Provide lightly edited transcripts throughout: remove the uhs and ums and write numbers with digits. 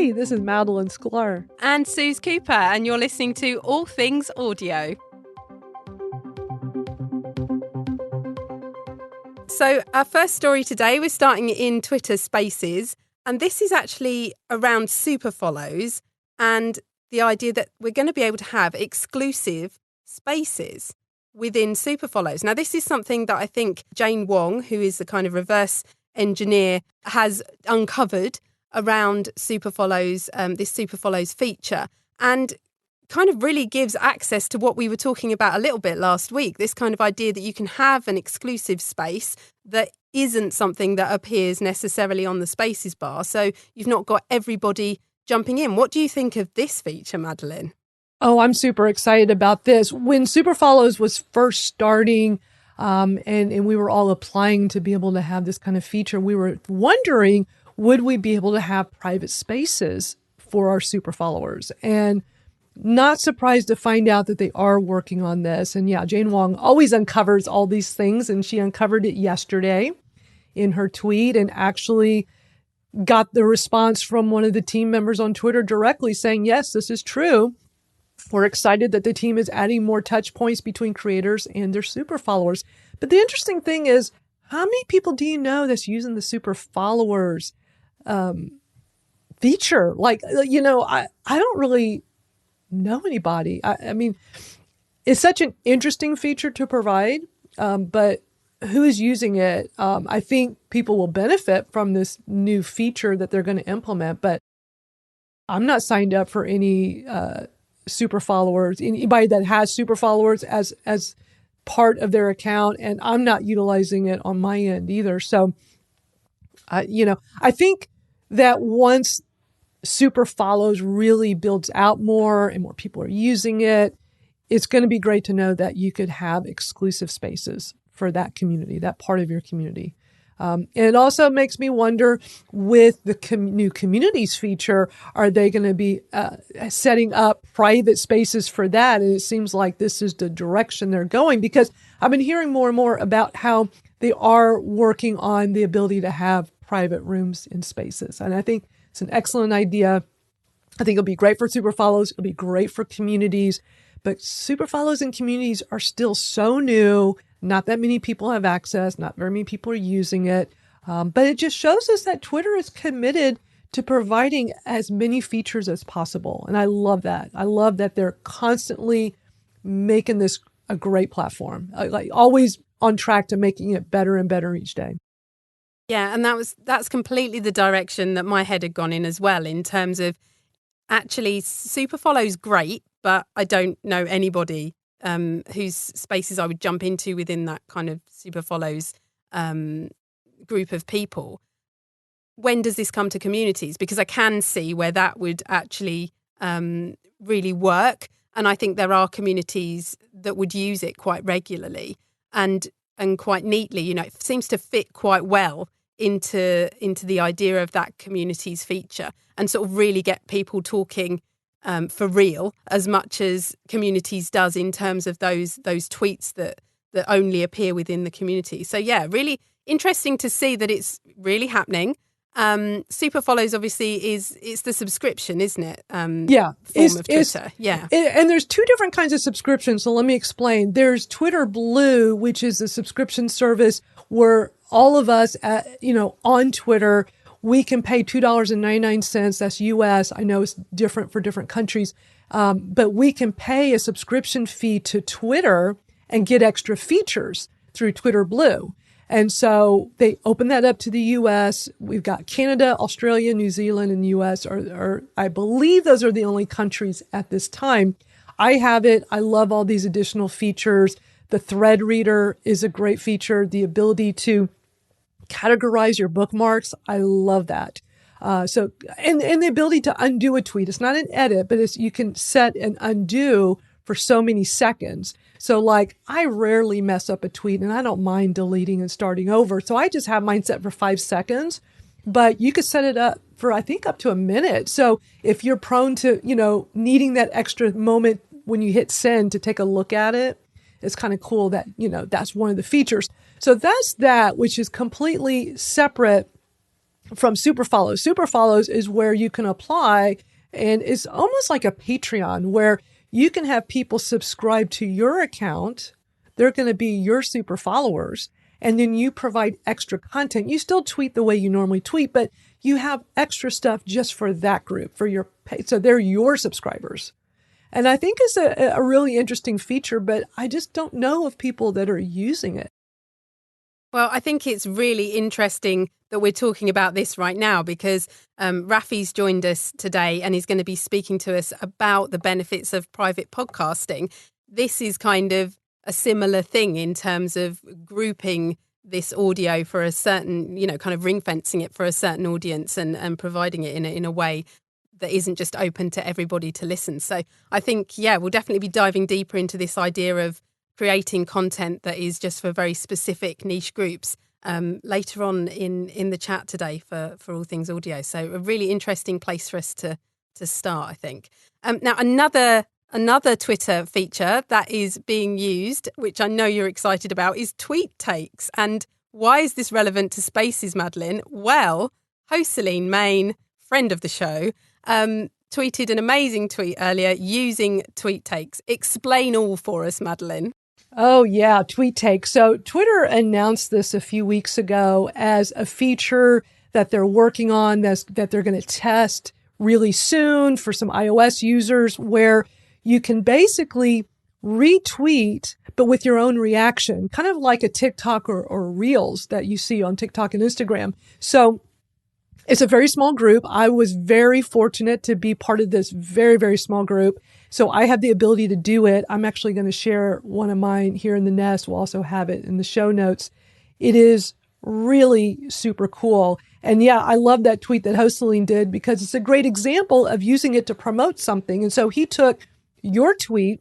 Hey, this is Madalyn Sklar. And Suze Cooper, and you're listening to All Things Audio. So our first story today, we're starting in Twitter Spaces, and this is actually around super follows and the idea that we're going to be able to have exclusive spaces within super follows. Now, this is something that I think Jane Wong, who is the kind of reverse engineer, has uncovered around super follows, this super follows feature, and kind of really gives access to what we were talking about a little bit last week, this kind of idea that you can have an exclusive space that isn't something that appears necessarily on the spaces bar. So you've not got everybody jumping in. What do you think of this feature, Madalyn? Oh, I'm super excited about this. When Super Follows was first starting, and we were all applying to be able to have this kind of feature, we were wondering, would we be able to have private spaces for our super followers? And not surprised to find out that they are working on this. And yeah, Jane Wong always uncovers all these things, and she uncovered it yesterday in her tweet and actually got the response from one of the team members on Twitter directly saying, yes, this is true. We're excited that the team is adding more touch points between creators and their super followers. But the interesting thing is, how many people do you know that's using the super followers feature? Like, I don't really know anybody. I mean, it's such an interesting feature to provide, but who is using it? I think people will benefit from this new feature that they're going to implement, but I'm not signed up for any super followers, anybody that has super followers as part of their account, and I'm not utilizing it on my end either. So, I think that once super follows really builds out more and more people are using it, it's going to be great to know that you could have exclusive spaces for that community, that part of your community. And it also makes me wonder, with the new communities feature, are they going to be setting up private spaces for that? And it seems like this is the direction they're going, because I've been hearing more and more about how they are working on the ability to have private rooms in spaces. And I think it's an excellent idea. I think it'll be great for super follows. It'll be great for communities. But super follows and communities are still so new. Not that many people have access. Not very many people are using it. But it just shows us that Twitter is committed to providing as many features as possible. And I love that. I love that they're constantly making this a great platform, like always on track to making it better and better each day. Yeah, and that's completely the direction that my head had gone in as well, in terms of actually super follow's great, but I don't know anybody whose spaces I would jump into within that kind of super follows group of people. When does this come to communities? Because I can see where that would actually really work. And I think there are communities that would use it quite regularly and quite neatly. It seems to fit quite well into the idea of that communities feature, and sort of really get people talking for real, as much as communities does in terms of those tweets that only appear within the community. So yeah, really interesting to see that it's really happening. Super follows obviously it's the subscription, isn't it? Form of Twitter. Yeah. And there's two different kinds of subscriptions. So let me explain. There's Twitter Blue, which is a subscription service where all of us on Twitter, we can pay $2.99. That's US. I know it's different for different countries. But we can pay a subscription fee to Twitter and get extra features through Twitter Blue. And so they open that up to the US. We've got Canada, Australia, New Zealand, and US are I believe those are the only countries at this time. I have it. I love all these additional features. The thread reader is a great feature. The ability to categorize your bookmarks. I love that. And the ability to undo a tweet. It's not an edit, but you can set an undo for so many seconds. So like, I rarely mess up a tweet and I don't mind deleting and starting over. So I just have mine set for 5 seconds, but you could set it up for, I think, up to a minute. So if you're prone to, needing that extra moment when you hit send to take a look at it, it's kind of cool that, that's one of the features. So that's that, which is completely separate from super follows. Super follows is where you can apply, and it's almost like a Patreon where you can have people subscribe to your account. They're going to be your super followers. And then you provide extra content. You still tweet the way you normally tweet, but you have extra stuff just for that group, for your page. So they're your subscribers. And I think it's a really interesting feature, but I just don't know of people that are using it. Well, I think it's really interesting that we're talking about this right now because Raphie's joined us today and he's going to be speaking to us about the benefits of private podcasting. This is kind of a similar thing in terms of grouping this audio for a certain, kind of ring fencing it for a certain audience and providing it in a way that isn't just open to everybody to listen. So I think, we'll definitely be diving deeper into this idea of creating content that is just for very specific niche groups later on in the chat today for all things audio. So a really interesting place for us to start, I think. Now, another Twitter feature that is being used, which I know you're excited about, is tweet takes. And why is this relevant to Spaces, Madalyn? Well, Hoseline Main, friend of the show, tweeted an amazing tweet earlier using tweet takes. Explain all for us, Madalyn. Oh, yeah, tweet take. So Twitter announced this a few weeks ago as a feature that they're working on, that they're going to test really soon for some iOS users, where you can basically retweet, but with your own reaction, kind of like a TikTok or Reels that you see on TikTok and Instagram. So it's a very small group. I was very fortunate to be part of this very, very small group. So I have the ability to do it. I'm actually going to share one of mine here in the nest. We'll also have it in the show notes. It is really super cool. And yeah, I love that tweet that Hoseline did because it's a great example of using it to promote something. And so he took your tweet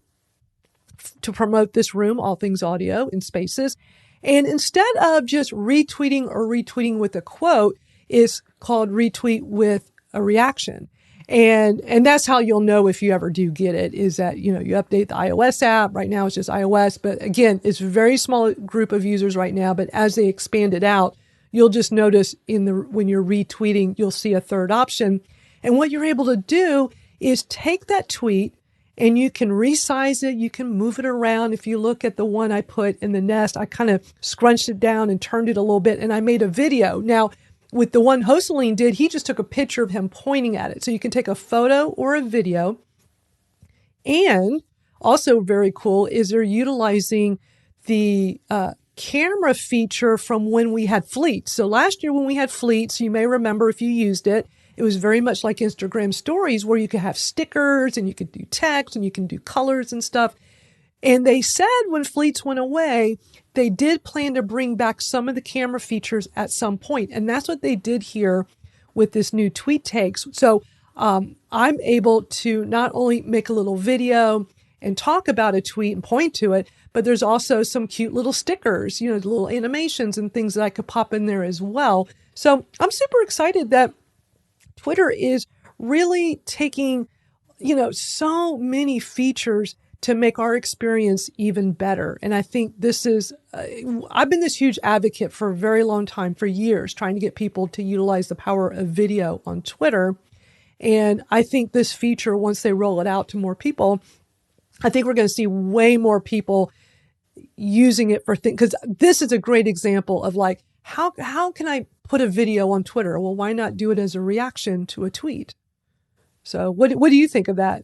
to promote this room, All Things Audio in Spaces. And instead of just retweeting with a quote, is called retweet with a reaction. And that's how you'll know if you ever do get it, is that, you update the iOS app. Right now it's just iOS, but again, it's a very small group of users right now, but as they expand it out, you'll just notice when you're retweeting, you'll see a third option. And what you're able to do is take that tweet and you can resize it. You can move it around. If you look at the one I put in the nest, I kind of scrunched it down and turned it a little bit, and I made a video. Now, with the one Hoseline did, he just took a picture of him pointing at it. So you can take a photo or a video. And also very cool is they're utilizing the camera feature from when we had fleets. So last year when we had fleets, you may remember if you used it, it was very much like Instagram stories where you could have stickers and you could do text and you can do colors and stuff. And they said when fleets went away, they did plan to bring back some of the camera features at some point. And that's what they did here with this new tweet takes. So I'm able to not only make a little video and talk about a tweet and point to it, but there's also some cute little stickers, little animations and things that I could pop in there as well. So I'm super excited that Twitter is really taking, so many features to make our experience even better. And I think this is, I've been this huge advocate for a very long time, for years, trying to get people to utilize the power of video on Twitter. And I think this feature, once they roll it out to more people, I think we're going to see way more people using it for things. Because this is a great example of like, how can I put a video on Twitter? Well, why not do it as a reaction to a tweet? So what do you think of that?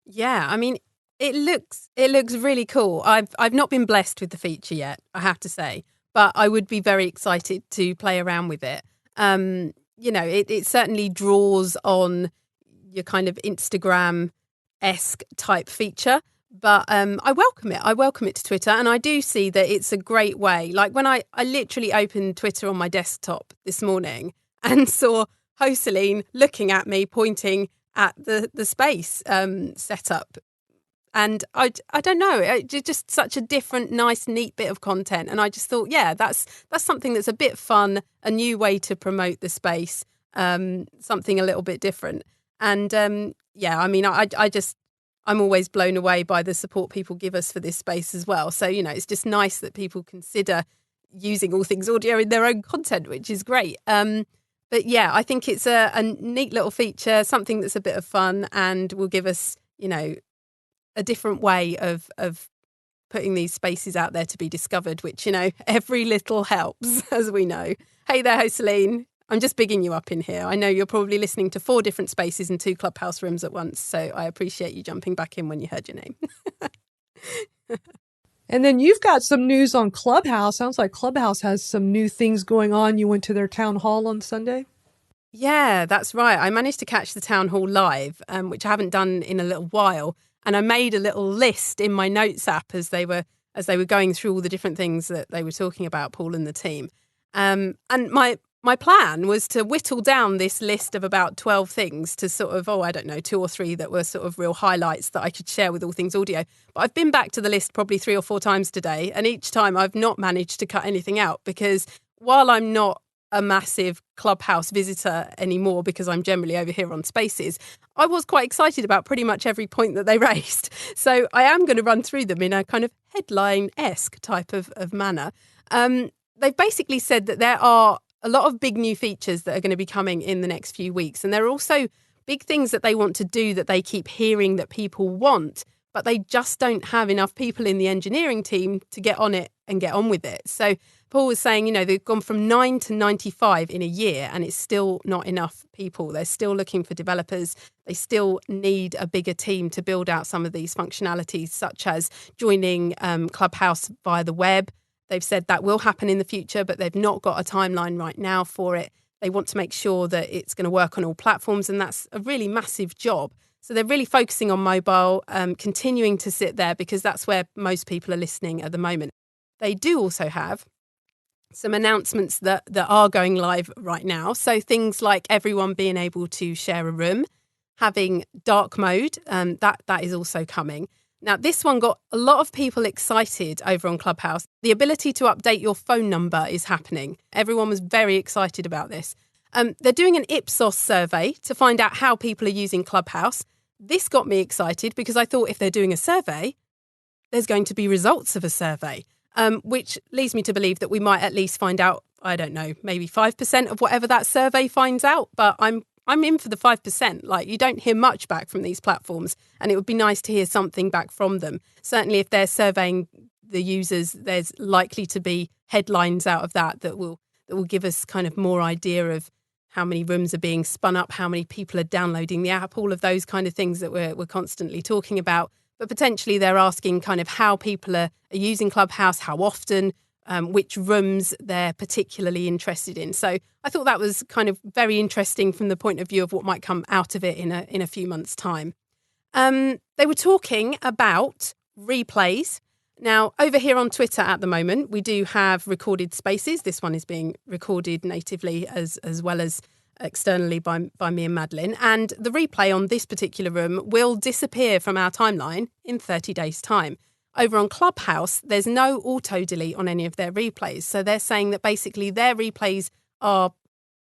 Yeah, I mean, it looks really cool. I've not been blessed with the feature yet, I have to say, but I would be very excited to play around with it. It certainly draws on your kind of Instagram-esque type feature, but I welcome it. I welcome it to Twitter, and I do see that it's a great way. Like when I literally opened Twitter on my desktop this morning and saw Hoseline looking at me, pointing at the space setup. And I don't know, it's just such a different, nice, neat bit of content. And I just thought, yeah, that's something that's a bit fun, a new way to promote the space, something a little bit different. And I'm always blown away by the support people give us for this space as well. So, it's just nice that people consider using All Things Audio in their own content, which is great. But yeah, I think it's a neat little feature, something that's a bit of fun and will give us, a different way of putting these spaces out there to be discovered, which, every little helps, as we know. Hey there, Jocelyn. I'm just bigging you up in here. I know you're probably listening to 4 different spaces and 2 Clubhouse rooms at once, so I appreciate you jumping back in when you heard your name. And then you've got some news on Clubhouse. Sounds like Clubhouse has some new things going on. You went to their town hall on Sunday? Yeah, that's right. I managed to catch the town hall live, which I haven't done in a little while. And I made a little list in my notes app as they were going through all the different things that they were talking about, Paul and the team. And my plan was to whittle down this list of about 12 things to sort of, 2 or 3 that were sort of real highlights that I could share with All Things Audio. But I've been back to the list probably 3 or 4 times today. And each time I've not managed to cut anything out because while I'm not a massive Clubhouse visitor anymore because I'm generally over here on Spaces, I was quite excited about pretty much every point that they raised. So I am going to run through them in a kind of headline-esque type of manner. They've basically said that there are a lot of big new features that are going to be coming in the next few weeks. And there are also big things that they want to do that they keep hearing that people want, but they just don't have enough people in the engineering team to get on it and get on with it. So Paul was saying, they've gone from 9 to 95 in a year and it's still not enough people. They're still looking for developers. They still need a bigger team to build out some of these functionalities, such as joining Clubhouse via the web. They've said that will happen in the future, but they've not got a timeline right now for it. They want to make sure that it's going to work on all platforms, and that's a really massive job. So they're really focusing on mobile, continuing to sit there because that's where most people are listening at the moment. They do also have some announcements that are going live right now. So things like everyone being able to share a room, having dark mode, that is also coming. Now, this one got a lot of people excited over on Clubhouse. The ability to update your phone number is happening. Everyone was very excited about this. They're doing an Ipsos survey to find out how people are using Clubhouse. This got me excited because I thought if they're doing a survey, there's going to be results of a survey, which leads me to believe that we might at least find out, I don't know, maybe 5% of whatever that survey finds out. But I'm in for the 5%. Like, you don't hear much back from these platforms, and it would be nice to hear something back from them. Certainly, if they're surveying the users, there's likely to be headlines out of that will give us kind of more idea of how many rooms are being spun up, how many people are downloading the app, all of those kind of things that we're constantly talking about. But potentially they're asking kind of how people are using Clubhouse, how often, which rooms they're particularly interested in. So I thought that was kind of very interesting from the point of view of what might come out of it in a few months' time. They were talking about replays. Now, over here on Twitter at the moment, we do have recorded spaces. This one is being recorded natively as well as externally by me and Madalyn. And the replay on this particular room will disappear from our timeline in 30 days' time. Over on Clubhouse, there's no auto-delete on any of their replays. So they're saying that basically their replays are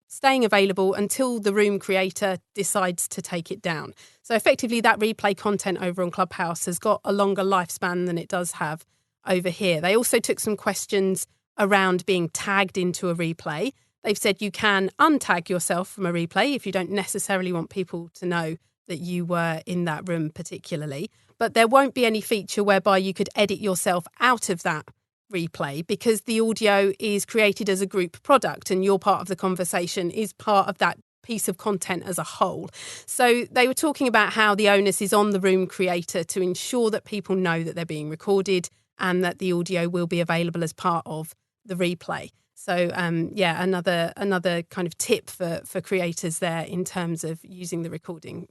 staying available until the room creator decides to take it down. So effectively, that replay content over on Clubhouse has got a longer lifespan than it does have over here. They also took some questions around being tagged into a replay. They've said you can untag yourself from a replay if you don't necessarily want people to know that you were in that room particularly. But there won't be any feature whereby you could edit yourself out of that replay because the audio is created as a group product and your part of the conversation is part of that piece of content as a whole. So they were talking about how the onus is on the room creator to ensure that people know that they're being recorded and that the audio will be available as part of the replay. So, another kind of tip for creators there in terms of using the recording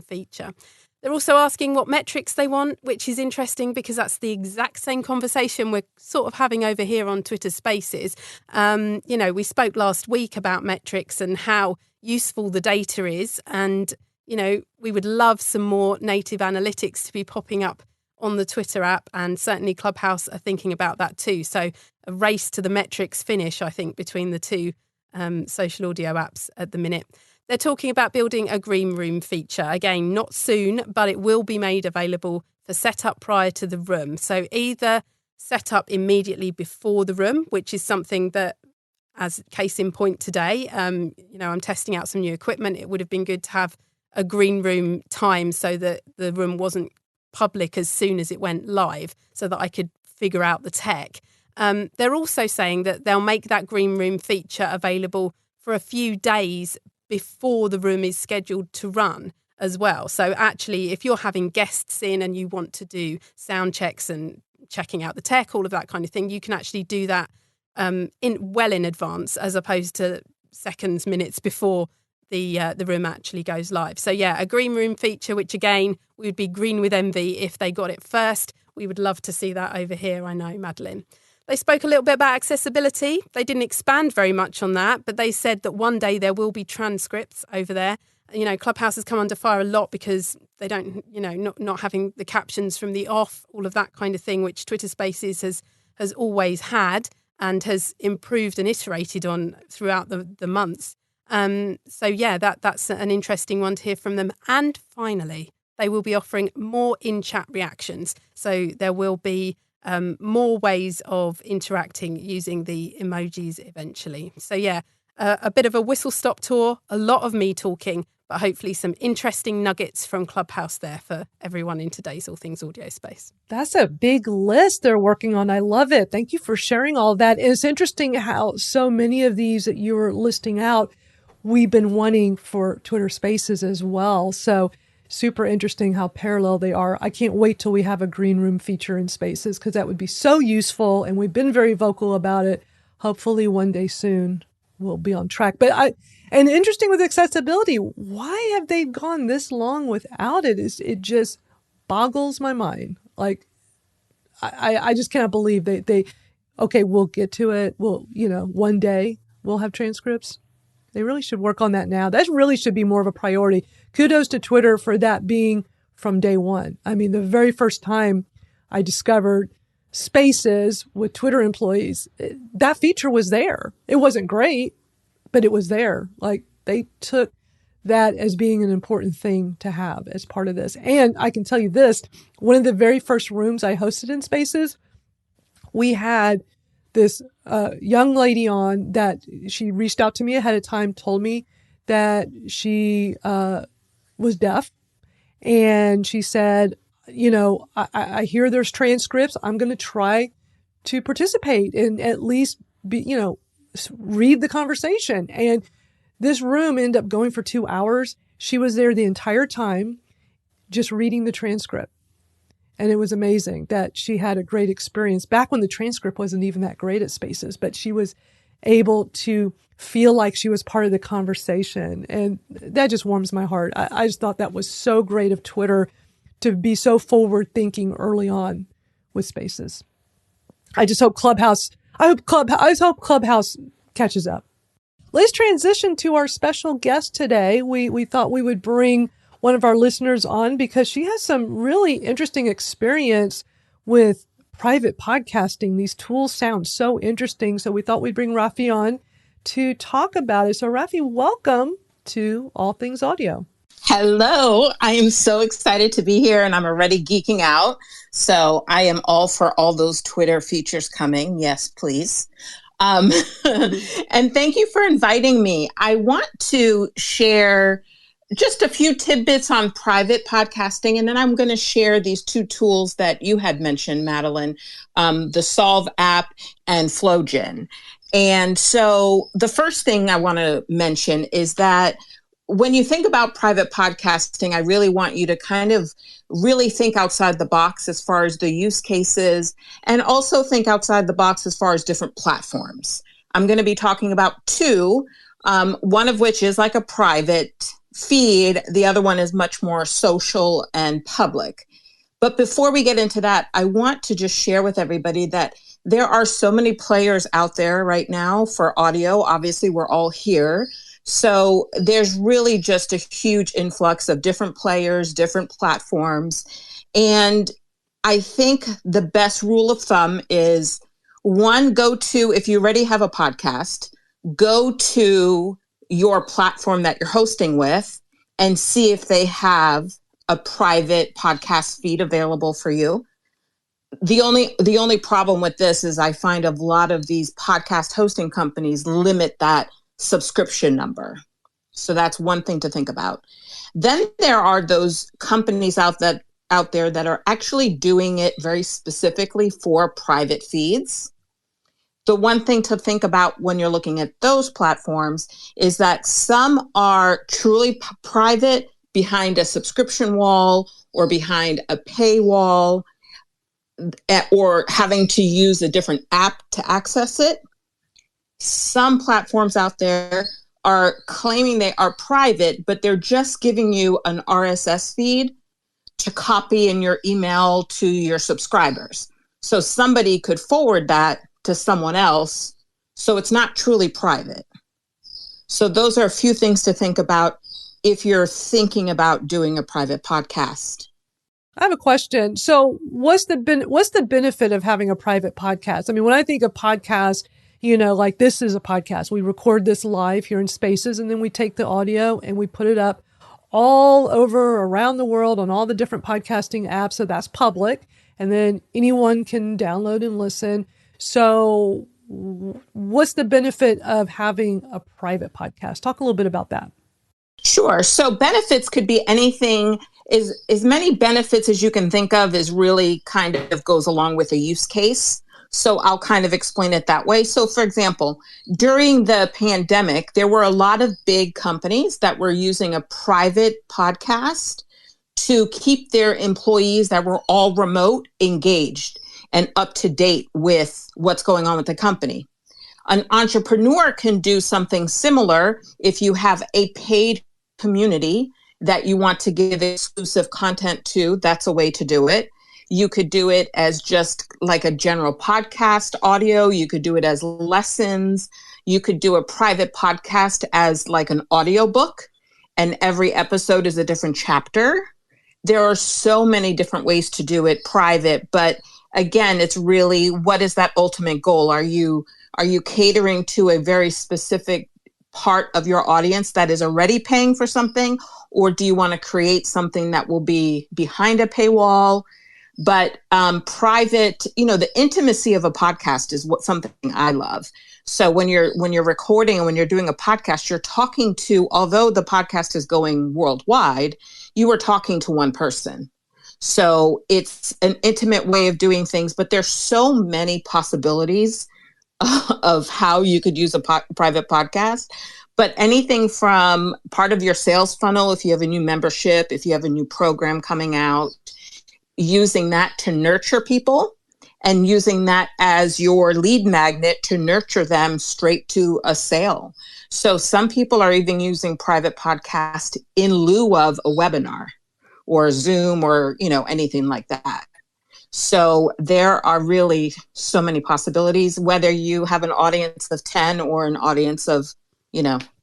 feature. They're also asking what metrics they want, which is interesting because that's the exact same conversation we're sort of having over here on Twitter Spaces. We spoke last week about metrics and how useful the data is. And, we would love some more native analytics to be popping up on the Twitter app, and certainly Clubhouse are thinking about that too. So a race to the metrics finish, I think, between the two social audio apps at the minute. They're talking about building a green room feature. Again, not soon, but it will be made available for setup prior to the room. So either set up immediately before the room, which is something that as case in point today. I'm testing out some new equipment. It would have been good to have a green room time so that the room wasn't public as soon as it went live, so that I could figure out the tech. They're also saying that they'll make that green room feature available for a few days before the room is scheduled to run as well. So actually, if you're having guests in and you want to do sound checks and checking out the tech, all of that kind of thing, you can actually do that in advance, as opposed to seconds, minutes before the room actually goes live. So yeah, a green room feature, which again, we would be green with envy if they got it first. We would love to see that over here, I know, Madalyn. They spoke a little bit about accessibility. They didn't expand very much on that, but they said that one day there will be transcripts over there. Clubhouse has come under fire a lot because they don't, not having the captions from the off, all of that kind of thing, which Twitter Spaces has always had and has improved and iterated on throughout the months. So yeah, that's an interesting one to hear from them. And finally, they will be offering more in-chat reactions. So there will be more ways of interacting using the emojis eventually. So yeah, a bit of a whistle-stop tour, a lot of me talking, but hopefully some interesting nuggets from Clubhouse there for everyone in today's All Things Audio space. That's a big list they're working on. I love it. Thank you for sharing all that. And it's interesting how so many of these that you were listing out, we've been wanting for Twitter Spaces as well. So super interesting how parallel they are. I can't wait till we have a green room feature in Spaces, because that would be so useful. And we've been very vocal about it. Hopefully one day soon we'll be on track. And interesting with accessibility, why have they gone this long without it? It just boggles my mind. Like, I just cannot believe okay, we'll get to it. One day we'll have transcripts. They really should work on that now. That really should be more of a priority. Kudos to Twitter for that being from day one. I mean, the very first time I discovered Spaces with Twitter employees, that feature was there. It wasn't great, but it was there. Like, they took that as being an important thing to have as part of this. And I can tell you this, one of the very first rooms I hosted in Spaces, we had this young lady on that she reached out to me ahead of time, told me that she was deaf. And she said, I hear there's transcripts. I'm going to try to participate and at least read the conversation. And this room ended up going for 2 hours. She was there the entire time, just reading the transcript. And it was amazing that she had a great experience back when the transcript wasn't even that great at Spaces, but she was able to feel like she was part of the conversation. And that just warms my heart. I just thought that was so great of Twitter to be so forward thinking early on with Spaces. I hope Clubhouse catches up. Let's transition to our special guest today. We thought we would bring one of our listeners on because she has some really interesting experience with private podcasting. These tools sound so interesting. So we thought we'd bring Raphie on to talk about it. So Raphie, welcome to All Things Audio. Hello. I am so excited to be here and I'm already geeking out. So I am all for all those Twitter features coming. Yes, please. And thank you for inviting me. I want to share just a few tidbits on private podcasting, and then I'm going to share these two tools that you had mentioned, Madalyn, the Solvv app and Flowjin. And so the first thing I want to mention is that when you think about private podcasting, I really want you to kind of really think outside the box as far as the use cases, and also think outside the box as far as different platforms. I'm going to be talking about two, one of which is like a private feed. The other one is much more social and public. But before we get into that, I want to just share with everybody that there are so many players out there right now for audio. Obviously, we're all here. So there's really just a huge influx of different players, different platforms. And I think the best rule of thumb is one, if you already have a podcast, go to your platform that you're hosting with and see if they have a private podcast feed available for you. The only problem with this is I find a lot of these podcast hosting companies limit that subscription number. So that's one thing to think about. Then there are those companies out there that are actually doing it very specifically for private feeds. The one thing to think about when you're looking at those platforms is that some are truly private behind a subscription wall or behind a paywall, or having to use a different app to access it. Some platforms out there are claiming they are private, but they're just giving you an RSS feed to copy in your email to your subscribers. So somebody could forward that to someone else. So it's not truly private. So those are a few things to think about if you're thinking about doing a private podcast. I have a question. So what's the benefit of having a private podcast? I mean, when I think of podcasts, like this is a podcast. We record this live here in Spaces, and then we take the audio and we put it up all over around the world on all the different podcasting apps. So that's public. And then anyone can download and listen. So what's the benefit of having a private podcast? Talk a little bit about that. Sure. So benefits could be anything, is as many benefits as you can think of is really kind of goes along with a use case. So I'll kind of explain it that way. So for example, during the pandemic, there were a lot of big companies that were using a private podcast to keep their employees that were all remote engaged and up to date with what's going on with the company. An entrepreneur can do something similar if you have a paid community that you want to give exclusive content to. That's a way to do it. You could do it as just like a general podcast audio. You could do it as lessons. You could do a private podcast as like an audiobook, and every episode is a different chapter. There are so many different ways to do it private, but again, it's really, what is that ultimate goal? Are you catering to a very specific part of your audience that is already paying for something, or do you want to create something that will be behind a paywall? But private, the intimacy of a podcast is something I love. So when you're recording and when you're doing a podcast, you're talking to, although the podcast is going worldwide, you are talking to one person. So it's an intimate way of doing things, but there's so many possibilities of how you could use a private podcast. But anything from part of your sales funnel, if you have a new membership, if you have a new program coming out, using that to nurture people and using that as your lead magnet to nurture them straight to a sale. So some people are even using private podcast in lieu of a webinar or Zoom or, anything like that. So there are really so many possibilities, whether you have an audience of 10 or an audience of,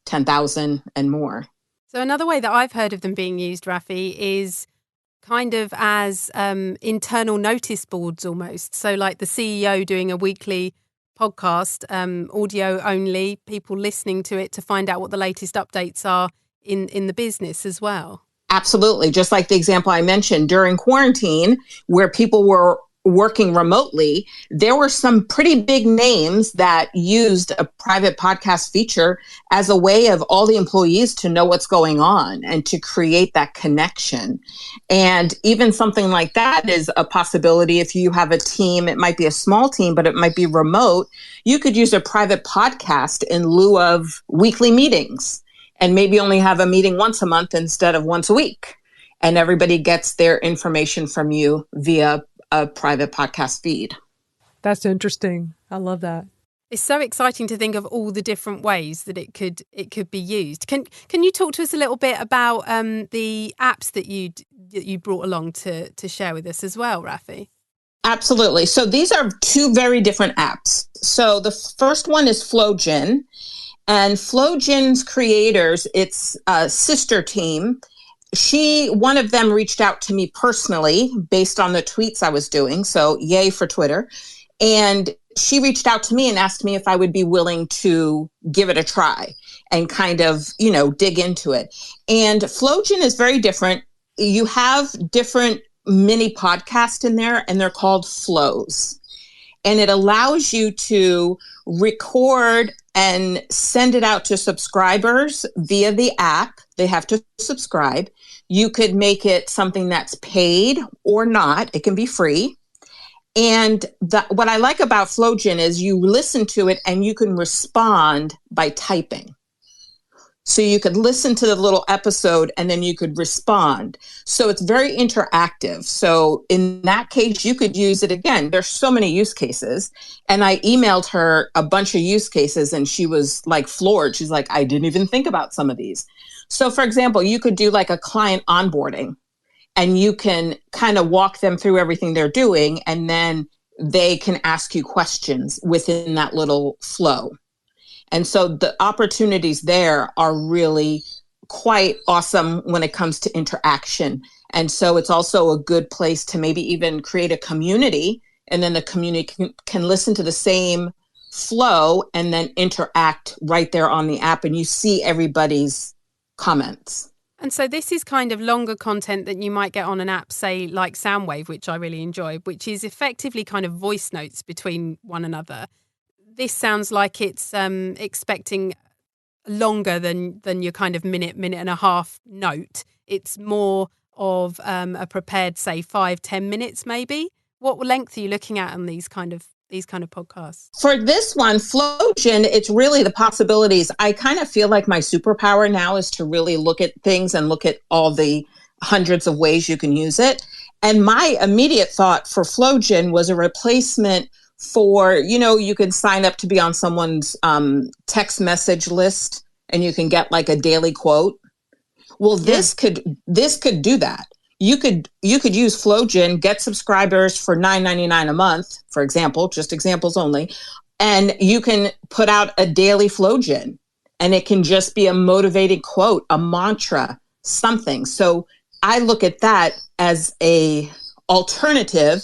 10,000 and more. So another way that I've heard of them being used, Raphie, is kind of as internal notice boards almost. So like the CEO doing a weekly podcast, audio only, people listening to it to find out what the latest updates are in the business as well. Absolutely. Just like the example I mentioned during quarantine, where people were working remotely, there were some pretty big names that used a private podcast feature as a way of all the employees to know what's going on and to create that connection. And even something like that is a possibility. If you have a team, it might be a small team, but it might be remote. You could use a private podcast in lieu of weekly meetings and maybe only have a meeting once a month instead of once a week. And everybody gets their information from you via a private podcast feed. That's interesting. I love that. It's so exciting to think of all the different ways that it could be used. Can you talk to us a little bit about the apps that you brought along to share with us as well, Raphie? Absolutely. So these are two very different apps. So the first one is Flowjin, and Flowjin's creators, it's a sister team. One of them reached out to me personally based on the tweets I was doing. So yay for Twitter. And she reached out to me and asked me if I would be willing to give it a try and kind of, dig into it. And Flowjin is very different. You have different mini podcasts in there, and they're called flows. And it allows you to record and send it out to subscribers via the app. They have to subscribe. You could make it something that's paid or not. It can be free. And what I like about Flowjin is you listen to it and you can respond by typing. So you could listen to the little episode and then you could respond. So it's very interactive. So in that case, you could use it again. There's so many use cases. And I emailed her a bunch of use cases and she was like floored. She's like, I didn't even think about some of these. So for example, you could do like a client onboarding and you can kind of walk them through everything they're doing. And then they can ask you questions within that little flow. And so the opportunities there are really quite awesome when it comes to interaction. And so it's also a good place to maybe even create a community, and then the community can listen to the same flow and then interact right there on the app, and you see everybody's comments. And so this is kind of longer content that you might get on an app, say like Soundwave, which I really enjoy, which is effectively kind of voice notes between one another. This sounds like it's expecting longer than your kind of minute and a half note. It's more of a prepared, say, 5-10 minutes, maybe. What length are you looking at on these kind of podcasts? For this one, Flowjin, it's really the possibilities. I kind of feel like my superpower now is to really look at things and look at all the hundreds of ways you can use it. And my immediate thought for Flowjin was a replacement for, you can sign up to be on someone's text message list and you can get like a daily quote. Well, this could do that. You could use Flowjin, get subscribers for $9.99 a month, for example, just examples only, and you can put out a daily Flowjin, and it can just be a motivating quote, a mantra, something. So I look at that as a alternative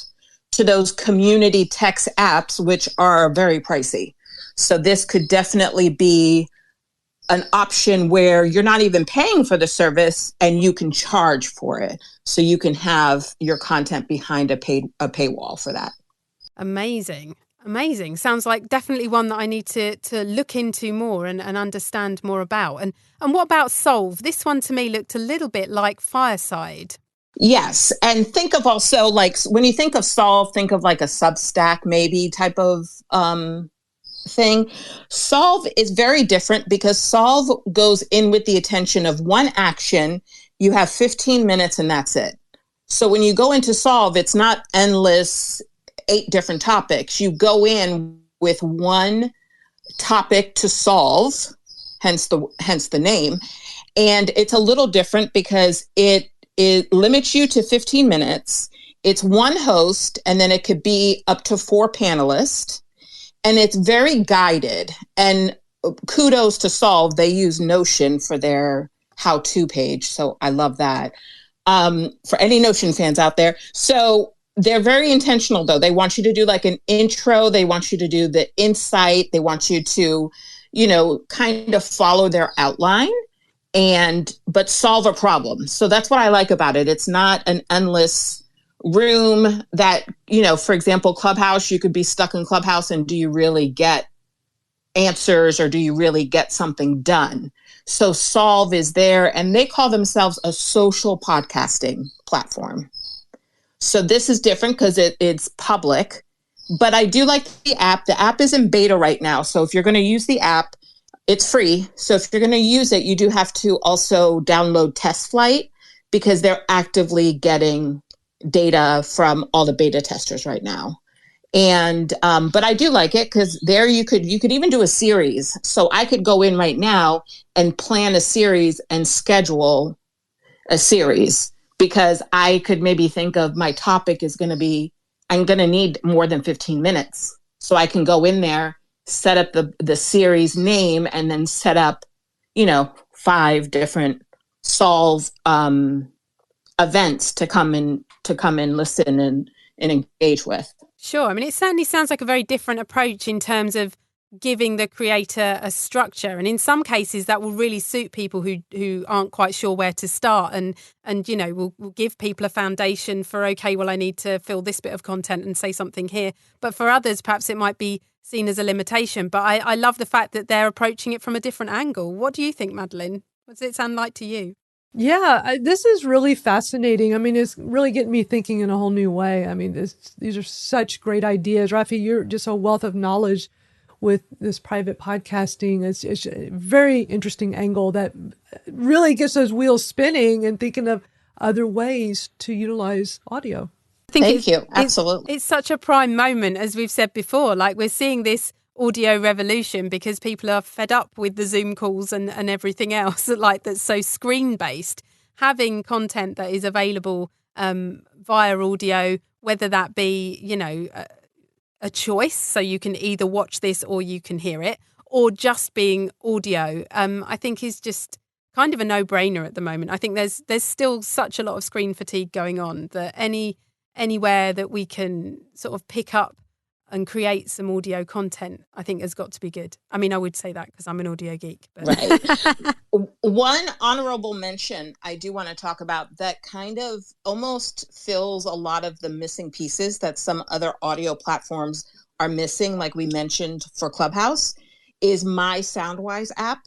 to those community text apps, which are very pricey. So this could definitely be an option where you're not even paying for the service and you can charge for it. So you can have your content behind a paywall for that. Amazing. Sounds like definitely one that I need to look into more and understand more about. And what about Solvv? This one to me looked a little bit like Fireside. Yes. And think of also like when you think of Solvv, think of like a Substack maybe type of thing. Solvv is very different because Solvv goes in with the attention of one action. You have 15 minutes and that's it. So when you go into Solvv, it's not endless 8 different topics. You go in with one topic to solve, hence the name. And it's a little different because it limits you to 15 minutes. It's one host, and then it could be up to 4 panelists. And it's very guided. And kudos to Solvv. They use Notion for their how-to page. So I love that. For any Notion fans out there. So they're very intentional, though. They want you to do like an intro. They want you to do the insight. They want you to, kind of follow their outline but solve a problem. So that's what I like about it. It's not an endless room that, for example, Clubhouse, you could be stuck in Clubhouse and do you really get answers or do you really get something done? So Solvv is there, and they call themselves a social podcasting platform. So this is different because it's public, but I do like the app. The app is in beta right now. So if you're going to use the app, it's free. So if you're going to use it, you do have to also download Test Flight because they're actively getting data from all the beta testers right now. And but I do like it because there you could even do a series. So I could go in right now and plan a series and schedule a series because I could maybe think of my topic is going to be, I'm going to need more than 15 minutes. So I can go in there, set up the series name, and then set up, 5 different Solvv events to come and listen and engage with. Sure. I mean, it certainly sounds like a very different approach in terms of giving the creator a structure. And in some cases that will really suit people who aren't quite sure where to start, and will give people a foundation for, okay, well, I need to fill this bit of content and say something here. But for others, perhaps it might be seen as a limitation. But I love the fact that they're approaching it from a different angle. What do you think, Madalyn? What does it sound like to you? Yeah, this is really fascinating. I mean, it's really getting me thinking in a whole new way. I mean, these are such great ideas. Raphie, you're just a wealth of knowledge with this private podcasting. It's a very interesting angle that really gets those wheels spinning and thinking of other ways to utilize audio. Thank you. Absolutely. It's such a prime moment, as we've said before. Like, we're seeing this audio revolution because people are fed up with the Zoom calls and everything else that's so screen based. Having content that is available via audio, whether that be, a choice, so you can either watch this or you can hear it, or just being audio, I think is just kind of a no-brainer at the moment. I think there's still such a lot of screen fatigue going on that anywhere that we can sort of pick up and create some audio content, I think has got to be good. I mean, I would say that because I'm an audio geek. But. Right. One honorable mention I do want to talk about that kind of almost fills a lot of the missing pieces that some other audio platforms are missing, like we mentioned for Clubhouse, is My Soundwise app.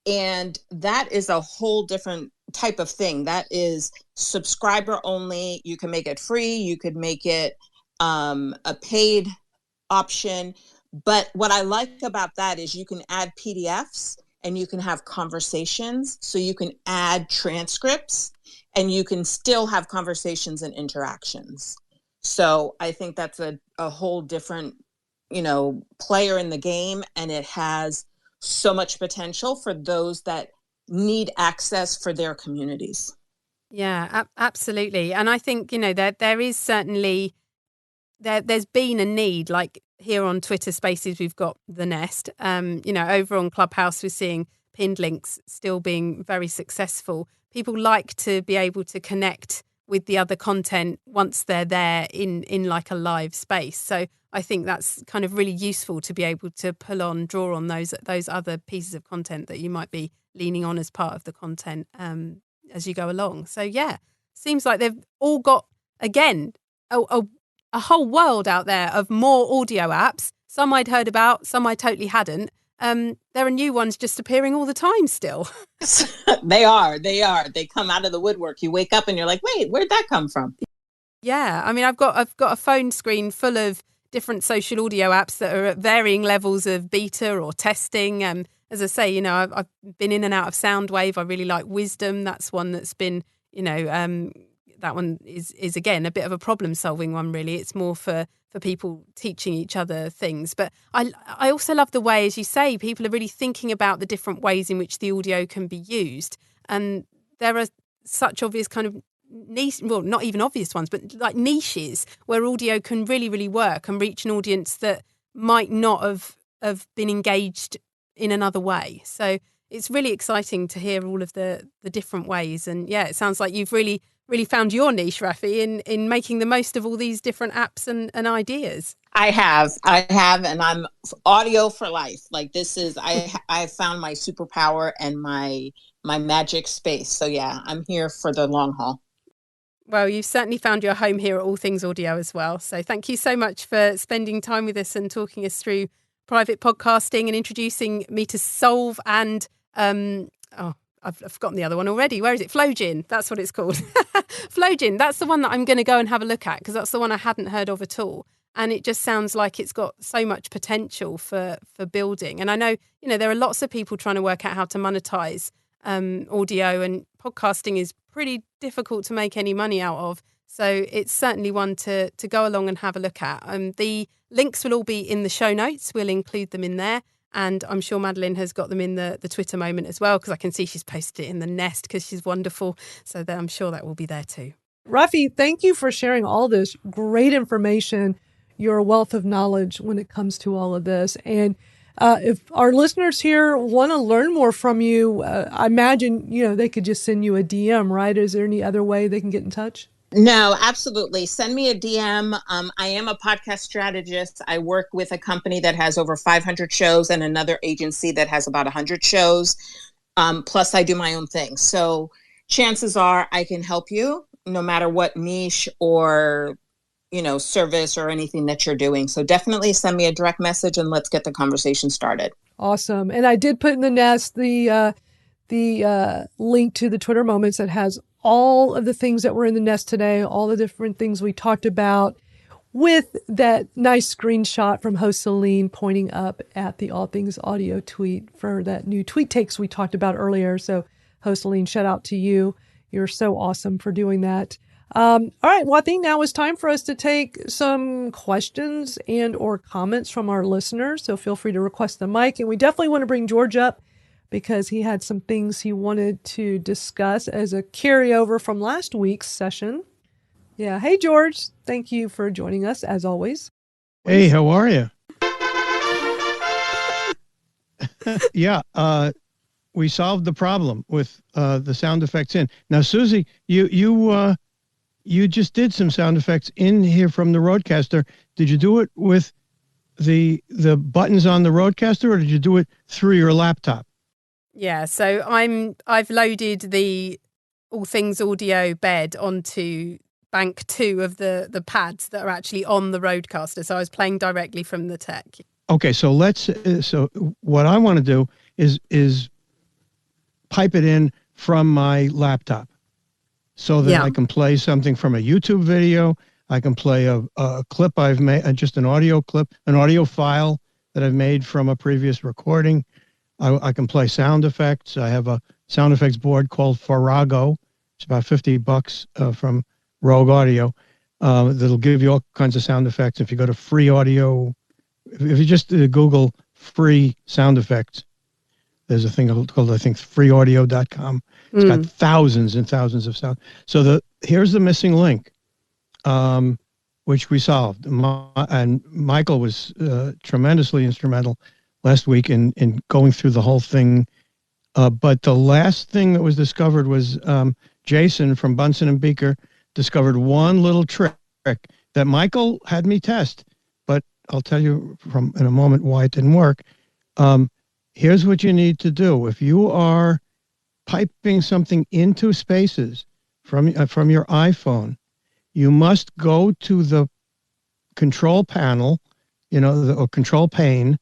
And that is a whole different type of thing. That is subscriber only. You can make it free. You could make it a paid option. But what I like about that is you can add PDFs and you can have conversations. So you can add transcripts and you can still have conversations and interactions. So I think that's a whole different, player in the game. And it has so much potential for those that need access for their communities. Yeah, absolutely. And I think, there is certainly... There's been a need, like here on Twitter Spaces, we've got The Nest. Over on Clubhouse, we're seeing pinned links still being very successful. People like to be able to connect with the other content once they're there in like a live space. So I think that's kind of really useful to be able to draw on those other pieces of content that you might be leaning on as part of the content as you go along. So yeah, seems like they've all got, again, a whole world out there of more audio apps. Some I'd heard about, some I totally hadn't. There are new ones just appearing all the time still. They are. They come out of the woodwork. You wake up and you're like, wait, where'd that come from? Yeah. I mean, I've got a phone screen full of different social audio apps that are at varying levels of beta or testing. As I say, I've been in and out of Soundwave. I really like Wisdom. That's one that's been, that one is again a bit of a problem solving one, really. It's more for people teaching each other things. But I also love the way, as you say, people are really thinking about the different ways in which the audio can be used. And there are such obvious kind of niche, well, not even obvious ones, but like niches where audio can really, really work and reach an audience that might not have been engaged in another way. So it's really exciting to hear all of the different ways. And yeah, it sounds like you've really found your niche, Raphie, in making the most of all these different apps and ideas. I have, and I'm audio for life. Like this is, I found my superpower and my magic space. So yeah, I'm here for the long haul. Well, you've certainly found your home here at All Things Audio as well. So thank you so much for spending time with us and talking us through private podcasting and introducing me to Solvv and, I've forgotten the other one already. Where is it? Flowjin. That's what it's called. Flowjin. That's the one that I'm going to go and have a look at because that's the one I hadn't heard of at all. And it just sounds like it's got so much potential for building. And I know, there are lots of people trying to work out how to monetize audio, and podcasting is pretty difficult to make any money out of. So it's certainly one to go along and have a look at. The links will all be in the show notes. We'll include them in there. And I'm sure Madalyn has got them in the Twitter moment as well, because I can see she's posted it in the Nest because she's wonderful. So I'm sure that will be there too. Raphie, thank you for sharing all this great information. You're a wealth of knowledge when it comes to all of this. And if our listeners here want to learn more from you, I imagine, they could just send you a DM, right? Is there any other way they can get in touch? No, absolutely. Send me a DM. I am a podcast strategist. I work with a company that has over 500 shows and another agency that has about 100 shows. Plus, I do my own thing. So chances are I can help you no matter what niche or, service or anything that you're doing. So definitely send me a direct message and let's get the conversation started. Awesome. And I did put in the nest the link to the Twitter Moments that has all of the things that were in the nest today, all the different things we talked about, with that nice screenshot from host Celine pointing up at the All Things Audio tweet for that new tweet takes we talked about earlier. So host Celine, shout out to you. You're so awesome for doing that. All right. Well, I think now is time for us to take some questions and or comments from our listeners. So feel free to request the mic. And we definitely want to bring George up because he had some things he wanted to discuss as a carryover from last week's session. Yeah. Hey, George. Thank you for joining us, as always. Hey, how are you? Yeah. We solved the problem with the sound effects in. Now, Susie, you just did some sound effects in here from the Rodecaster. Did you do it with the buttons on the Rodecaster, or did you do it through your laptop? Yeah, so I've loaded the All Things Audio bed onto bank 2 of the pads that are actually on the Rodecaster. So I was playing directly from the tech. Okay, so so what I want to do is pipe it in from my laptop so that I can play something from a YouTube video. I can play a clip I've made, just an audio clip, an audio file that I've made from a previous recording. I can play sound effects. I have a sound effects board called Farrago. It's about $50 from Rogue Audio. That'll give you all kinds of sound effects. If you go to free audio, if you just Google free sound effects, there's a thing called, I think, freeaudio.com. It's got thousands and thousands of sound. So here's the missing link, which we solved. And Michael was tremendously instrumental last week in going through the whole thing. But the last thing that was discovered was Jason from Bunsen and Beaker discovered one little trick that Michael had me test. But I'll tell you in a moment why it didn't work. Here's what you need to do. If you are piping something into spaces from your iPhone, you must go to the control panel, or control pane.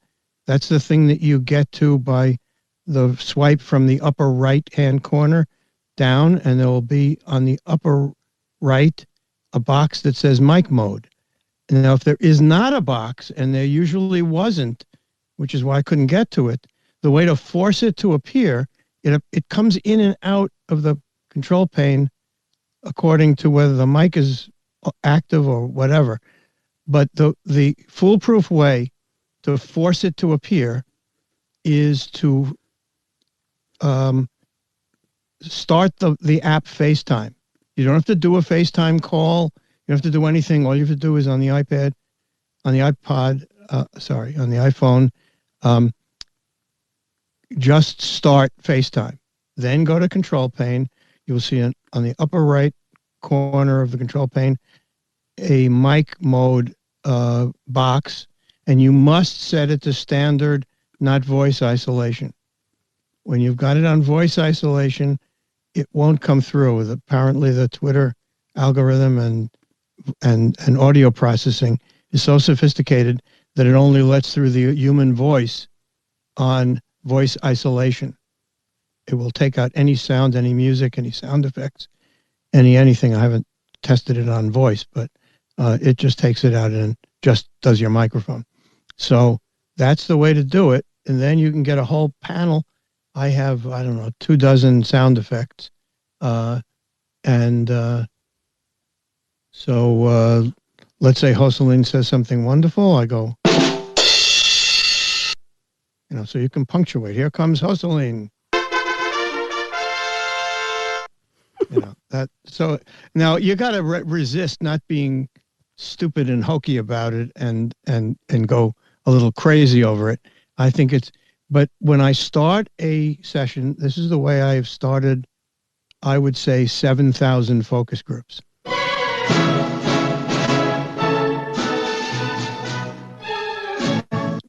That's the thing that you get to by the swipe from the upper right-hand corner down, and there will be on the upper right a box that says mic mode. And now, if there is not a box, and there usually wasn't, which is why I couldn't get to it, the way to force it to appear, it comes in and out of the control pane according to whether the mic is active or whatever. But the foolproof way to force it to appear is to start the app FaceTime. You don't have to do a FaceTime call. You don't have to do anything. All you have to do is on the iPad, on the iPhone, just start FaceTime. Then go to control pane. You will see on the upper right corner of the control pane a mic mode box, and you must set it to standard, not voice isolation. When you've got it on voice isolation, it won't come through. Apparently, the Twitter algorithm and audio processing is so sophisticated that it only lets through the human voice on voice isolation. It will take out any sound, any music, any sound effects, anything. I haven't tested it on voice, but it just takes it out and just does your microphone. So that's the way to do it. And then you can get a whole panel. I have, 24 sound effects. So let's say Jocelyn says something wonderful. I go, so you can punctuate. Here comes Jocelyn. So now you got to resist not being stupid and hokey about it and go a little crazy over it. I think but when I start a session, this is the way I have started, I would say 7,000 focus groups.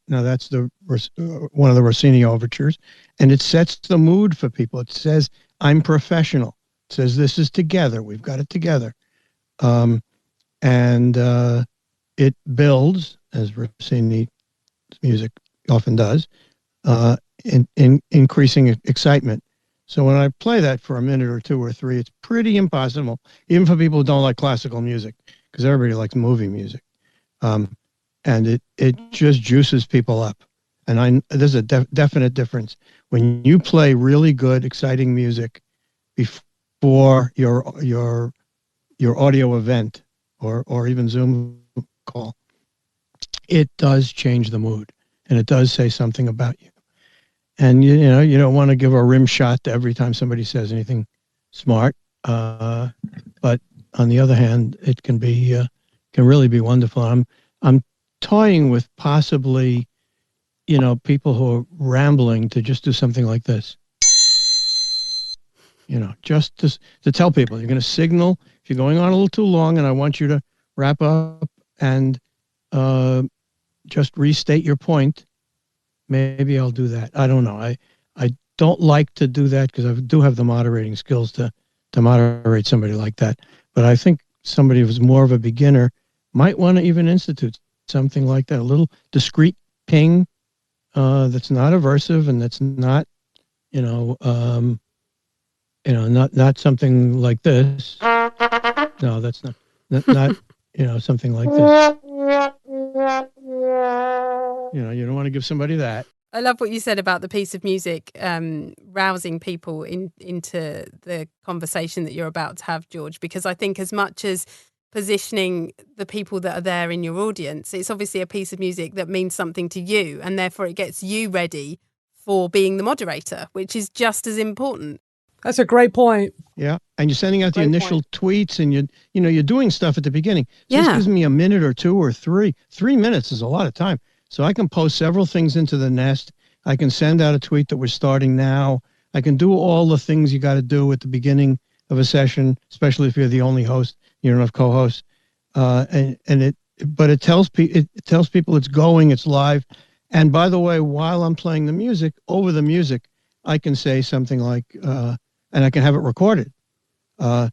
Now that's one of the Rossini overtures, and it sets the mood for people. It says, "I'm professional." It says, "This is together. We've got it together," and it builds, as Rossini music often does, in increasing excitement. So when I play that for a minute or two or three, it's pretty impossible, even for people who don't like classical music, because everybody likes movie music. And it just juices people up. And there's a definite difference when you play really good, exciting music before your audio event or even Zoom call. It does change the mood, and it does say something about you. And you know you don't want to give a rim shot to every time somebody says anything smart, but on the other hand, it can really be wonderful. I'm toying with possibly, people who are rambling to just do something like this. Just to tell people, you're going to signal if you're going on a little too long, and I want you to wrap up and just restate your point. Maybe I'll do that. I don't know. I don't like to do that because I do have the moderating skills to moderate somebody like that. But I think somebody who's more of a beginner might want to even institute something like that, a little discrete ping that's not aversive and that's not, not something like this. No, that's not something like this. You don't want to give somebody that. I love what you said about the piece of music rousing people into the conversation that you're about to have, George, because I think as much as positioning the people that are there in your audience, it's obviously a piece of music that means something to you, and therefore it gets you ready for being the moderator, which is just as important. That's a great point. Yeah, and you're sending out the initial tweets, and you're doing stuff at the beginning. So this gives me a minute or two or three. 3 minutes is a lot of time. So I can post several things into the nest. I can send out a tweet that we're starting now. I can do all the things you got to do at the beginning of a session, especially if you're the only host. You don't have co-hosts, but it tells people it's going, it's live. And by the way, while I'm playing the music, over the music, I can say something like, and I can have it recorded. I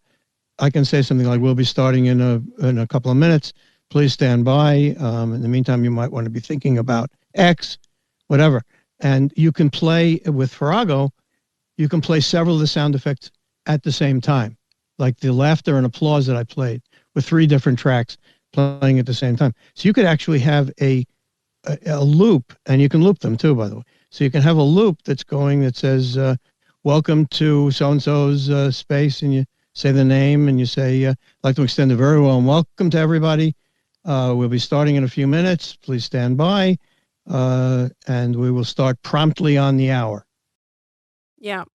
can say something like, "We'll be starting in a couple of minutes. Please stand by. In the meantime, you might want to be thinking about X, whatever." And you can play with Farrago. You can play several of the sound effects at the same time, like the laughter and applause that I played with 3 different tracks playing at the same time. So you could actually have a loop, and you can loop them too, by the way. So you can have a loop that's going that says, "Welcome to so-and-so's space," and you say the name, and you say, "I'd like to extend a very warm welcome to everybody. We'll be starting in a few minutes. Please stand by, and we will start promptly on the hour." Yeah.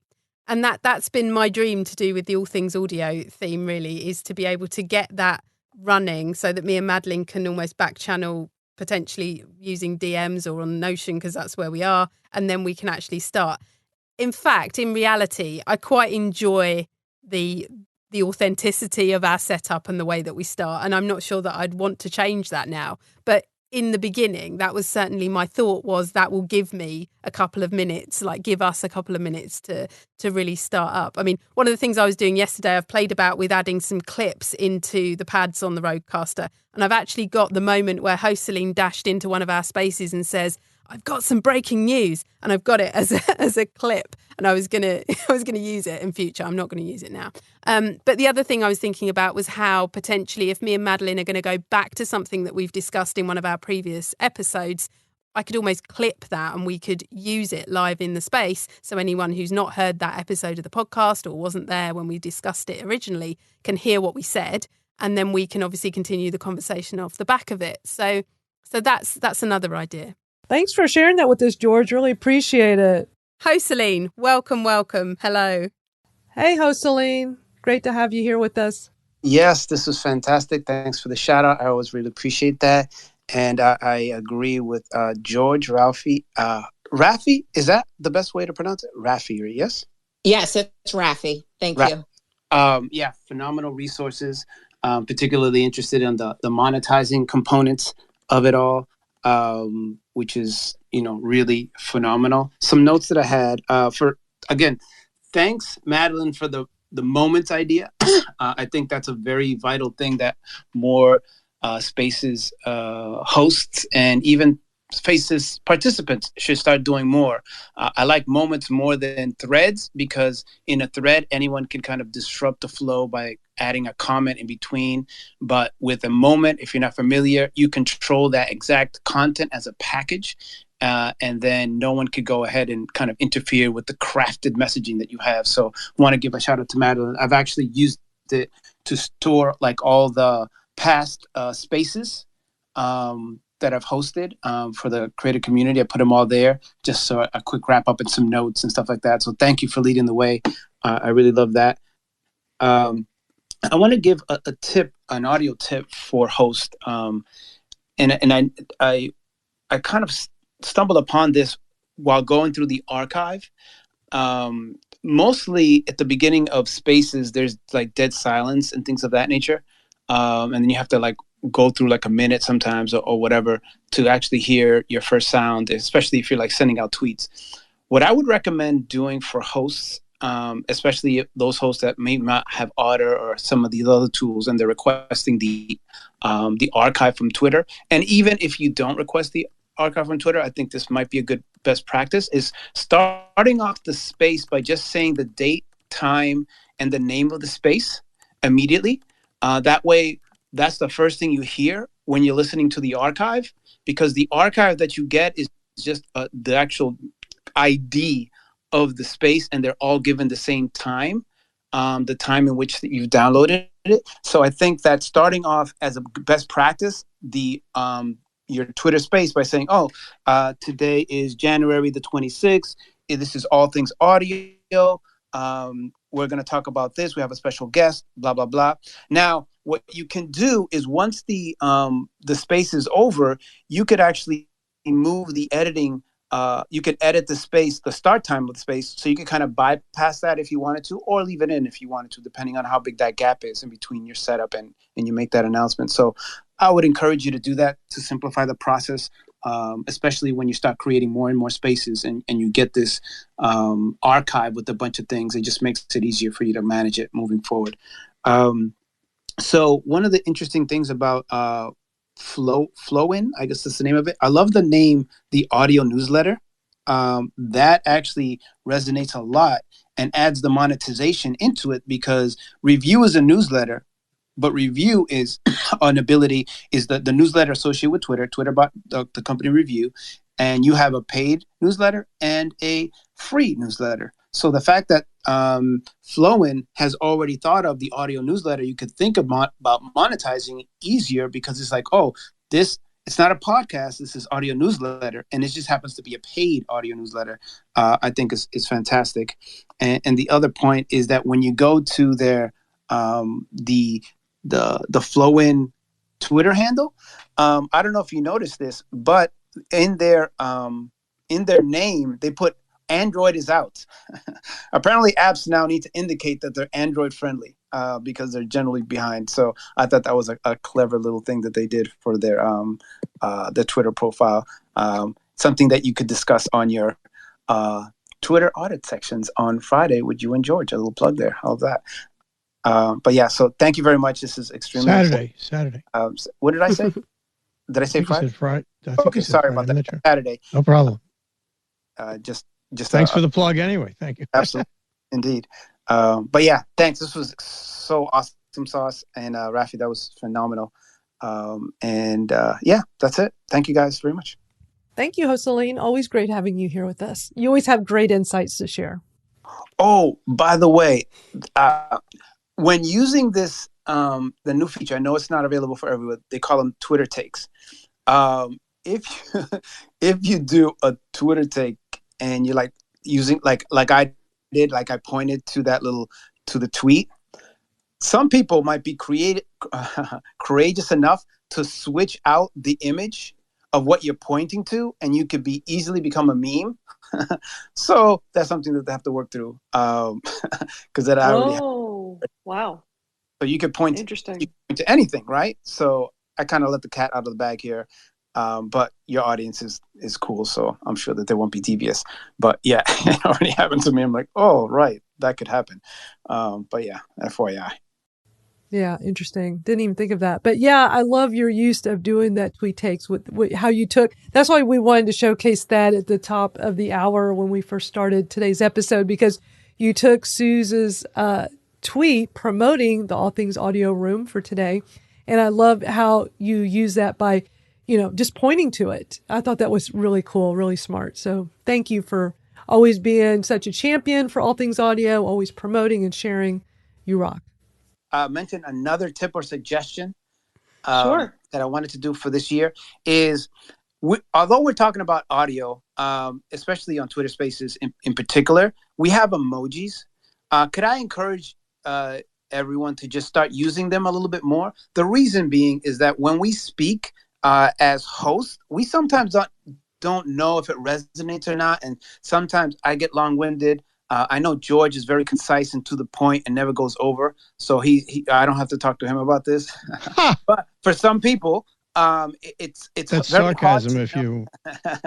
And that's been my dream to do with the All Things Audio theme, really, is to be able to get that running so that me and Madalyn can almost back channel, potentially using DMs or on Notion, because that's where we are, and then we can actually start. In fact, in reality, I quite enjoy the authenticity of our setup and the way that we start, and I'm not sure that I'd want to change that now. But in the beginning, that was certainly my thought, was that will give me a couple of minutes, like give us a couple of minutes to really start up. I mean, one of the things I was doing yesterday, I've played about with adding some clips into the pads on the Rodecaster. And I've actually got the moment where host Celine dashed into one of our spaces and says, "I've got some breaking news," and I've got it as a clip, and I was gonna use it in future. I'm not going to use it now. But the other thing I was thinking about was how potentially, if me and Madalyn are going to go back to something that we've discussed in one of our previous episodes, I could almost clip that and we could use it live in the space. So anyone who's not heard that episode of the podcast or wasn't there when we discussed it originally can hear what we said, and then we can obviously continue the conversation off the back of it. So that's another idea. Thanks for sharing that with us, George. Really appreciate it. Host Celine, welcome. Hello. Hey, host Celine. Great to have you here with us. Yes, this was fantastic. Thanks for the shout out. I always really appreciate that. And I agree with George, Raphie. Raphie, is that the best way to pronounce it? Raphie, right? Yes? Yes, it's Raphie. Thank you. Yeah, phenomenal resources. particularly interested in the monetizing components of it all, which is, really phenomenal. Some notes that I had again, thanks, Madalyn, for the moments idea. I think that's a very vital thing that more spaces hosts and even spaces participants should start doing more. I like moments more than threads, because in a thread, anyone can kind of disrupt the flow by adding a comment in between. But with a moment, if you're not familiar, you control that exact content as a package. And then no one could go ahead and kind of interfere with the crafted messaging that you have. So I want to give a shout out to Madalyn. I've actually used it to store like all the past spaces that I've hosted for the creative community. I put them all there, just so a quick wrap up and some notes and stuff like that. So thank you for leading the way. I really love that. I want to give a tip, an audio tip for host. And I kind of stumbled upon this while going through the archive. Mostly at the beginning of spaces, there's like dead silence and things of that nature. And then you have to like go through like a minute sometimes or whatever to actually hear your first sound, especially if you're like sending out tweets. What I would recommend doing for hosts, especially those hosts that may not have Otter or some of these other tools, and they're requesting the archive from Twitter. And even if you don't request the archive from Twitter, I think this might be a good best practice, is starting off the space by just saying the date, time, and the name of the space immediately. That way, that's the first thing you hear when you're listening to the archive, because the archive that you get is just the actual ID of the space, and they're all given the same time, the time in which you've downloaded it. So I think that starting off as a best practice, your Twitter space by saying, today is January the 26th. This is all things audio. We're going to talk about this. We have a special guest, blah, blah, blah. Now, what you can do is once the space is over, you could actually move the editing. You could edit the space, the start time of the space, so you can kind of bypass that if you wanted to, or leave it in if you wanted to, depending on how big that gap is in between your setup and you make that announcement. So I would encourage you to do that to simplify the process, especially when you start creating more and more spaces and you get this archive with a bunch of things. It just makes it easier for you to manage it moving forward. So one of the interesting things about Flowin, I guess that's the name of it. I love the name, the audio newsletter. That actually resonates a lot and adds the monetization into it, because review is a newsletter, but review is an ability, is the newsletter associated with Twitter bought the company Review, and you have a paid newsletter and a free newsletter. So the fact that Flowin has already thought of the audio newsletter, you could think about monetizing it easier, because it's like, it's not a podcast, this is audio newsletter, and it just happens to be a paid audio newsletter. I think is fantastic. And the other point is that when you go to their the Flowin Twitter handle, I don't know if you noticed this, but in their name they put Android is out. Apparently apps now need to indicate that they're Android friendly, because they're generally behind. So I thought that was a clever little thing that they did for their Twitter profile. Something that you could discuss on your Twitter audit sections on Friday with you and George. A little plug there. How's that? But yeah, so thank you very much. This is extremely Saturday. What did I say? Did I say Friday? You said Friday. Okay, sorry about that. Saturday. No problem. Just thanks for the plug anyway. Thank you. Absolutely. Indeed. But yeah, thanks. This was so awesome sauce. And Raphie, that was phenomenal. Yeah, that's it. Thank you guys very much. Thank you, Joseline. Always great having you here with us. You always have great insights to share. Oh, by the way, when using this, the new feature, I know it's not available for everyone. They call them Twitter takes. If you do a Twitter take and you're like using like I did, like I pointed to the tweet, some people might be courageous enough to switch out the image of what you're pointing to, and you could easily become a meme. So that's something that they have to work through. Because that I already. Oh, wow. So you could point to anything, right? So I kind of let the cat out of the bag here. But your audience is cool, so I'm sure that they won't be devious. But yeah, it already happened to me. I'm like, oh, right, that could happen. But yeah, FYI. Yeah, interesting. Didn't even think of that. But yeah, I love your use of doing that tweet takes with how you took. That's why we wanted to showcase that at the top of the hour when we first started today's episode, because you took Suze's tweet promoting the All Things Audio Room for today. And I love how you use that by, just pointing to it. I thought that was really cool, really smart. So thank you for always being such a champion for all things audio, always promoting and sharing. You rock. Mention another tip or suggestion Sure. that I wanted to do for this year is, although we're talking about audio, especially on Twitter Spaces in particular, we have emojis. Could I encourage everyone to just start using them a little bit more? The reason being is that when we speak as hosts, we sometimes don't know if it resonates or not. And sometimes I get long-winded. I know George is very concise and to the point and never goes over. So I don't have to talk to him about this. But for some people, it's that's very sarcasm. hard If you, I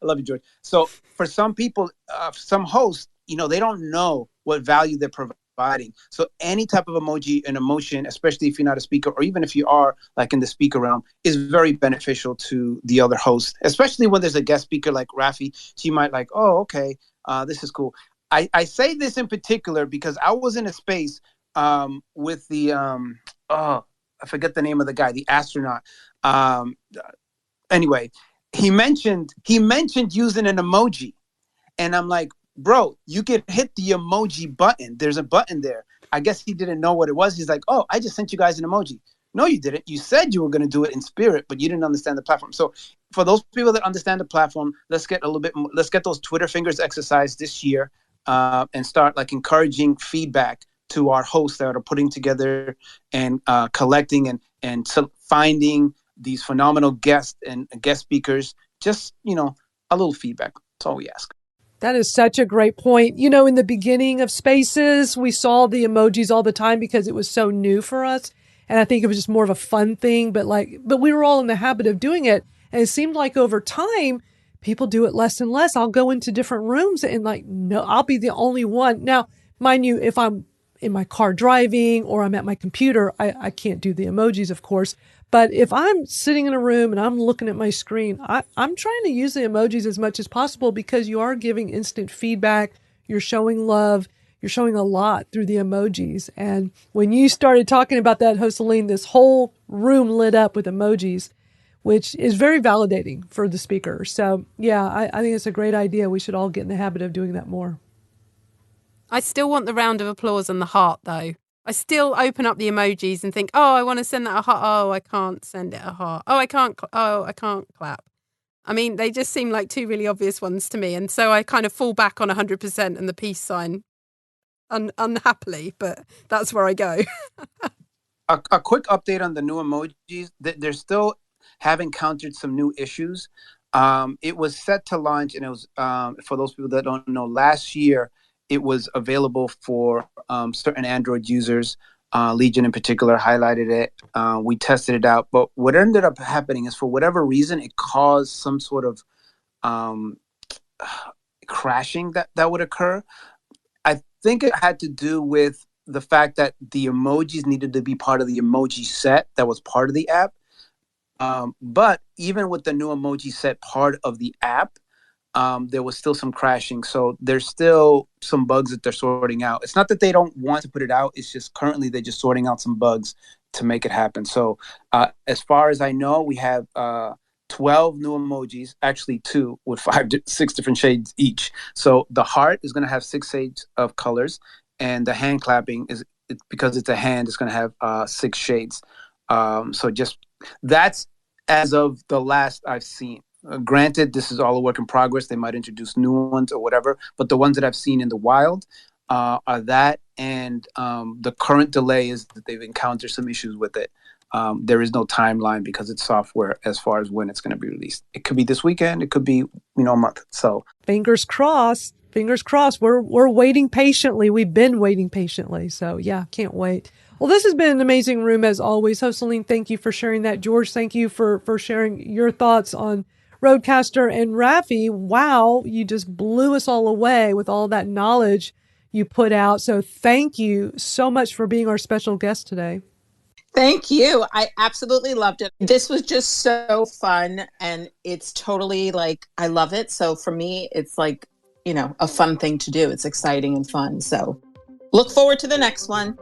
love you, George. So for some people, some hosts, they don't know what value they're providing. So any type of emoji and emotion, especially if you're not a speaker, or even if you are like in the speaker realm, is very beneficial to the other host. Especially when there's a guest speaker like Raphie, she might like, oh, okay, this is cool. I say this in particular because I was in a space with the I forget the name of the guy, the astronaut. Anyway, he mentioned using an emoji, and I'm like, bro, you can hit the emoji button. There's a button there. I guess he didn't know what it was. He's like, oh, I just sent you guys an emoji. No, you didn't. You said you were going to do it in spirit, but you didn't understand the platform. So for those people that understand the platform, let's get those Twitter fingers exercised this year. And start like encouraging feedback to our hosts that are putting together and collecting and finding these phenomenal guests and guest speakers. Just, a little feedback. That's all we ask. That is such a great point. In the beginning of Spaces, we saw the emojis all the time because it was so new for us. And I think it was just more of a fun thing, but we were all in the habit of doing it. And it seemed like over time, people do it less and less. I'll go into different rooms and no, I'll be the only one. Now, mind you, if I'm in my car driving or I'm at my computer, I can't do the emojis, of course. But if I'm sitting in a room and I'm looking at my screen, I'm trying to use the emojis as much as possible because you are giving instant feedback. You're showing love. You're showing a lot through the emojis. And when you started talking about that, Joseline, this whole room lit up with emojis, which is very validating for the speaker. So yeah, I think it's a great idea. We should all get in the habit of doing that more. I still want the round of applause and the heart, though. I still open up the emojis and think, oh, I want to send that a heart. Oh, I can't send it a heart. Oh, I can't clap. I mean, they just seem like two really obvious ones to me. And so I kind of fall back on 100% and the peace sign unhappily, but that's where I go. A quick update on the new emojis. They're still have encountered some new issues. It was set to launch, and it was, for those people that don't know, last year, it was available for certain Android users. Legion in particular highlighted it. We tested it out. But what ended up happening is, for whatever reason, it caused some sort of crashing that would occur. I think it had to do with the fact that the emojis needed to be part of the emoji set that was part of the app. But even with the new emoji set part of the app, there was still some crashing. So there's still some bugs that they're sorting out. It's not that they don't want to put it out. It's just currently they're just sorting out some bugs to make it happen. So as far as I know, we have 12 new emojis, actually 2 with 6 different shades each. So the heart is going to have 6 shades of colors, and the hand clapping because it's a hand, it's going to have 6 shades. So just that's as of the last I've seen. Granted, this is all a work in progress. They might introduce new ones or whatever, but the ones that I've seen in the wild are that, and the current delay is that they've encountered some issues with it. There is no timeline because it's software as far as when it's going to be released. It could be this weekend. It could be, a month. So fingers crossed. fingers crossed. We're waiting patiently. We've been waiting patiently. So yeah, can't wait. Well, this has been an amazing room as always. Hosteline, thank you for sharing that. George, thank you for sharing your thoughts on Rodecaster. And Raphie, wow, you just blew us all away with all that knowledge you put out. So thank you so much for being our special guest today. Thank you. I absolutely loved it. This was just so fun, and it's totally like, I love it. So for me, it's like, a fun thing to do. It's exciting and fun. So look forward to the next one.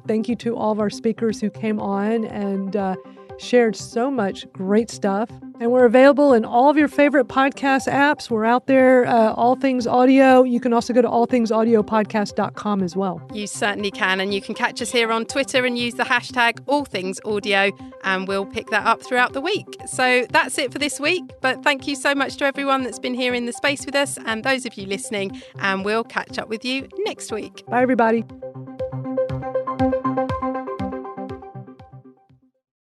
Thank you to all of our speakers who came on and shared so much great stuff. And we're available in all of your favorite podcast apps. We're out there, All Things Audio. You can also go to allthingsaudiopodcast.com as well. You certainly can. And you can catch us here on Twitter and use the hashtag AllThingsAudio, and we'll pick that up throughout the week. So that's it for this week. But thank you so much to everyone that's been here in the space with us and those of you listening. And we'll catch up with you next week. Bye, everybody.